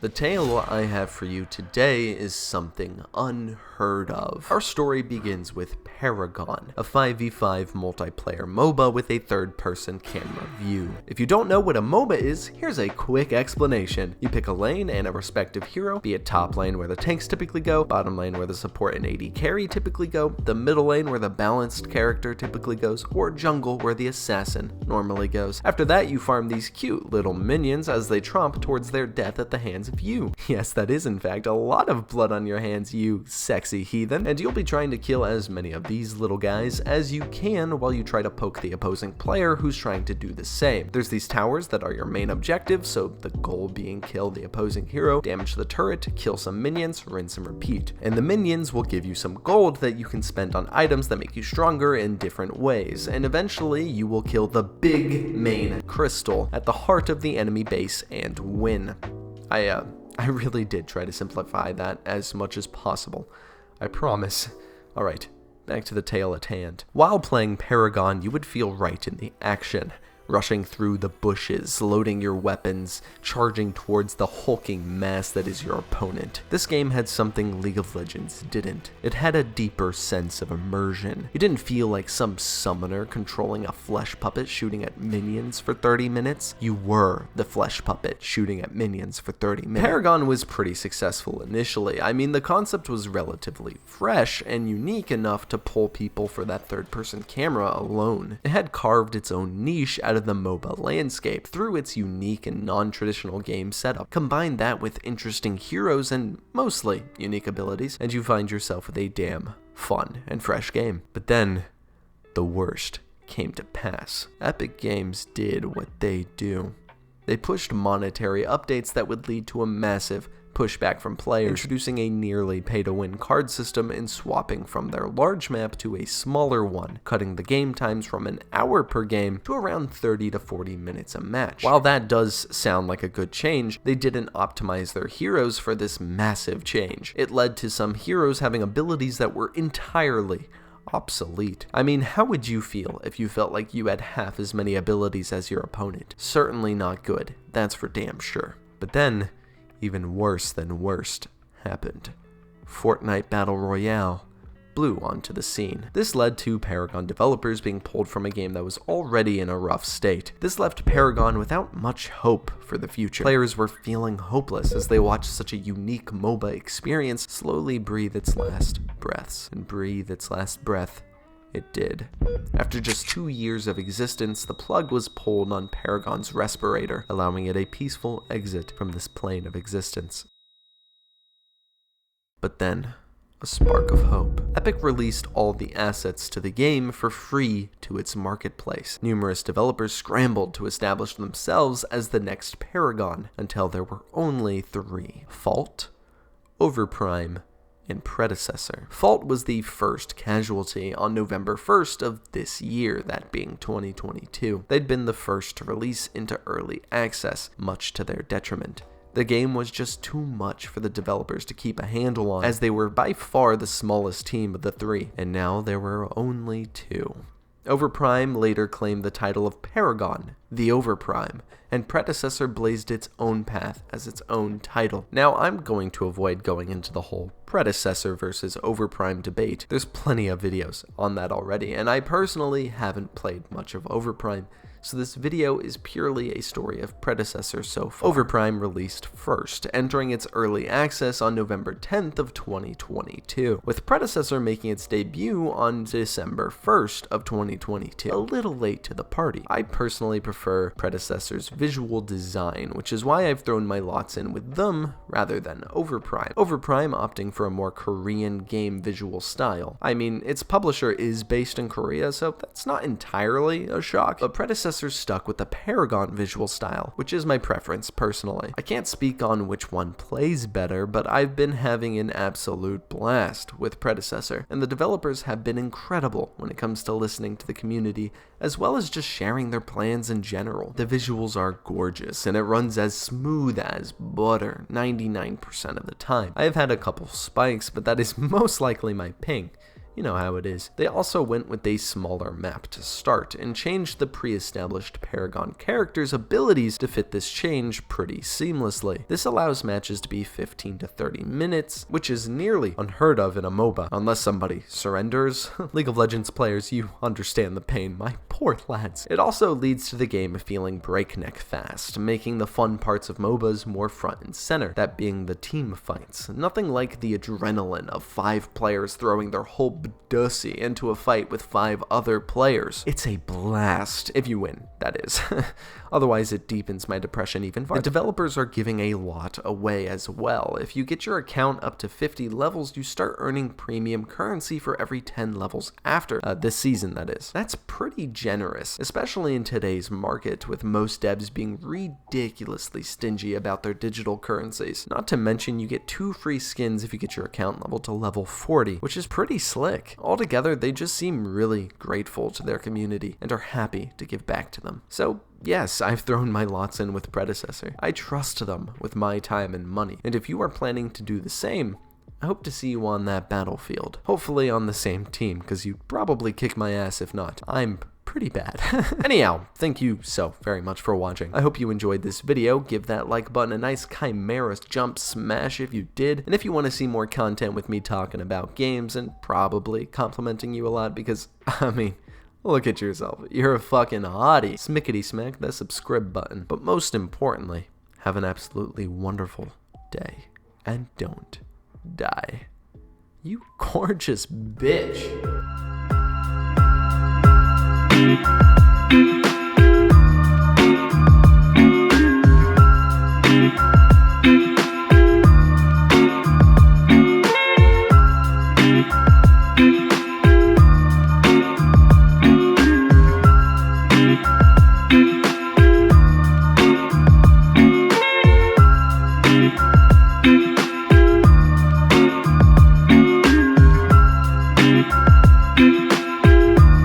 The tale I have for you today is something unheard of. Our story begins with Paragon, a 5v5 multiplayer MOBA with a third-person camera view. If you don't know what a MOBA is, here's a quick explanation. You pick a lane and a respective hero, be it top lane where the tanks typically go, bottom lane where the support and AD carry typically go, the middle lane where the balanced character typically goes, or jungle where the assassin normally goes. After that, you farm these cute little minions as they tromp towards their death at the hands of you. Yes, that is in fact a lot of blood on your hands, you sexy heathen, and you'll be trying to kill as many of these little guys as you can while you try to poke the opposing player who's trying to do the same. There's these towers that are your main objective, so the goal being kill the opposing hero, damage the turret, kill some minions, rinse and repeat. And the minions will give you some gold that you can spend on items that make you stronger in different ways, and eventually you will kill the big main crystal at the heart of the enemy base and win. I really did try to simplify that as much as possible. I promise. Alright, back to the tale at hand. While playing Paragon, you would feel right in the action. Rushing through the bushes, loading your weapons, charging towards the hulking mass that is your opponent. This game had something League of Legends didn't. It had a deeper sense of immersion. You didn't feel like some summoner controlling a flesh puppet shooting at minions for 30 minutes. You were the flesh puppet shooting at minions for 30 minutes. Paragon was pretty successful initially. I mean, the concept was relatively fresh and unique enough to pull people for that third-person camera alone. It had carved its own niche out of the MOBA landscape through its unique and non-traditional game setup. Combine that with interesting heroes and mostly unique abilities, and you find yourself with a damn fun and fresh game. But then, the worst came to pass. Epic Games did what they do. They pushed monetary updates that would lead to a massive pushback from players, introducing a nearly pay-to-win card system and swapping from their large map to a smaller one, cutting the game times from an hour per game to around 30 to 40 minutes a match. While that does sound like a good change, they didn't optimize their heroes for this massive change. It led to some heroes having abilities that were entirely obsolete. I mean, how would you feel if you felt like you had half as many abilities as your opponent? Certainly not good, that's for damn sure. But then, even worse than worst happened. Fortnite Battle Royale blew onto the scene. This led to Paragon developers being pulled from a game that was already in a rough state. This left Paragon without much hope for the future. Players were feeling hopeless as they watched such a unique MOBA experience slowly breathe its last breaths. And breathe its last breath it did. After just 2 years of existence, the plug was pulled on Paragon's respirator, allowing it a peaceful exit from this plane of existence. But then, a spark of hope. Epic released all the assets to the game for free to its marketplace. Numerous developers scrambled to establish themselves as the next Paragon, until there were only 3. Fault, Overprime, and Predecessor. Fault was the first casualty on November 1st of this year, that being 2022. They'd been the first to release into early access, much to their detriment. The game was just too much for the developers to keep a handle on, as they were by far the smallest team of the 3, and now there were only 2. Overprime later claimed the title of Paragon, the Overprime, and Predecessor blazed its own path as its own title. Now, I'm going to avoid going into the whole Predecessor versus Overprime debate. There's plenty of videos on that already, and I personally haven't played much of Overprime, so this video is purely a story of Predecessor so far. Overprime released first, entering its early access on November 10th of 2022, with Predecessor making its debut on December 1st of 2022, a little late to the party. I personally prefer Predecessor's visual design, which is why I've thrown my lots in with them rather than Overprime. Overprime opting for a more Korean game visual style. I mean, its publisher is based in Korea, so that's not entirely a shock, but Predecessor stuck with the Paragon visual style, which is my preference personally. I can't speak on which one plays better, but I've been having an absolute blast with Predecessor, and the developers have been incredible when it comes to listening to the community, as well as just sharing their plans in general. The visuals are gorgeous, and it runs as smooth as butter 99% of the time. I have had a couple spikes, but that is most likely my ping. you know how it is. They also went with a smaller map to start and changed the pre-established Paragon characters' abilities to fit this change pretty seamlessly. This allows matches to be 15 to 30 minutes, which is nearly unheard of in a MOBA, unless somebody surrenders. League of Legends players, you understand the pain, my poor lads. It also leads to the game feeling breakneck fast, making the fun parts of MOBAs more front and center, that being the team fights. Nothing like the adrenaline of 5 players throwing their whole bdussy into a fight with 5 other players. It's a blast, if you win, that is. Otherwise, it deepens my depression even farther. The developers are giving a lot away as well. If you get your account up to 50 levels, you start earning premium currency for every 10 levels after, this season that is. That's pretty generous, especially in today's market, with most devs being ridiculously stingy about their digital currencies. Not to mention, you get 2 free skins if you get your account level to level 40, which is pretty slick. Altogether, they just seem really grateful to their community and are happy to give back to them. So, yes, I've thrown my lots in with Predecessor. I trust them with my time and money, and if you are planning to do the same, I hope to see you on that battlefield. Hopefully on the same team, because you'd probably kick my ass if not. I'm pretty bad. Anyhow, thank you so very much for watching. I hope you enjoyed this video. Give that like button a nice chimera jump smash if you did. And if you want to see more content with me talking about games and probably complimenting you a lot, because, I mean, look at yourself. You're a fucking hottie. Smickety smack that subscribe button. But most importantly, have an absolutely wonderful day. And don't die. You gorgeous bitch.